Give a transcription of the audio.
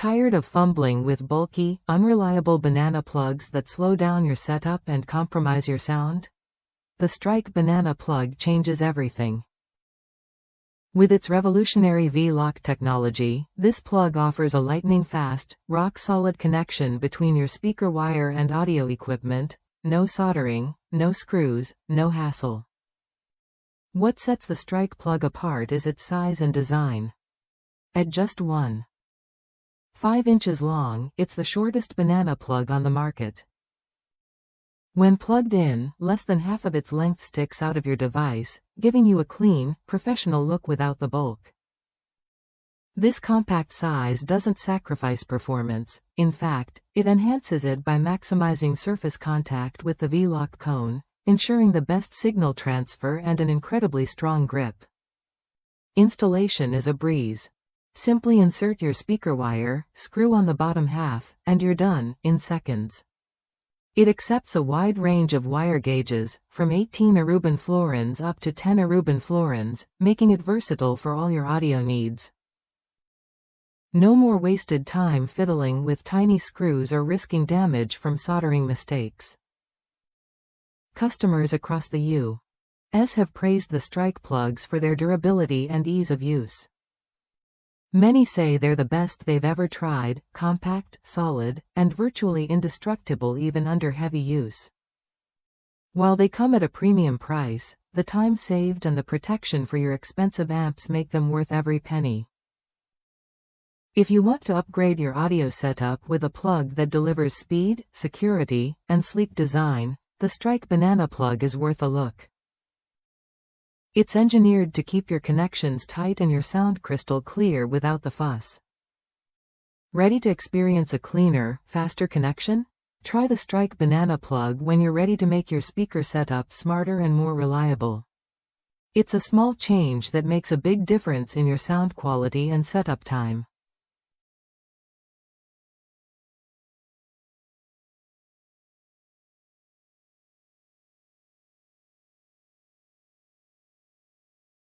Tired of fumbling with bulky, unreliable banana plugs that slow down your setup and compromise your sound? The Strike Banana Plug changes everything. With its revolutionary V-Lock technology, this plug offers a lightning-fast, rock-solid connection between your speaker wire and audio equipment. No soldering, no screws, no hassle. What sets the Strike plug apart is its size and design. At just 1.5 inches long, it's the shortest banana plug on the market. When plugged in, less than half of its length sticks out of your device, giving you a clean, professional look without the bulk. This compact size doesn't sacrifice performance. In fact, it enhances it by maximizing surface contact with the V-Lock cone, ensuring the best signal transfer and an incredibly strong grip. Installation is a breeze. Simply insert your speaker wire, screw on the bottom half, and you're done in seconds. It accepts a wide range of wire gauges, from 18 Aruban florins up to 10 Aruban florins, making it versatile for all your audio needs. No more wasted time fiddling with tiny screws or risking damage from soldering mistakes. Customers across the U.S. have praised the Strike plugs for their durability and ease of use. Many say they're the best they've ever tried, compact, solid, and virtually indestructible even under heavy use. While they come at a premium price, the time saved and the protection for your expensive amps make them worth every penny. If you want to upgrade your audio setup with a plug that delivers speed, security, and sleek design, the Strike Banana Plug is worth a look. It's engineered to keep your connections tight and your sound crystal clear without the fuss. Ready to experience a cleaner, faster connection? Try the Strike Banana Plug when you're ready to make your speaker setup smarter and more reliable. It's a small change that makes a big difference in your sound quality and setup time.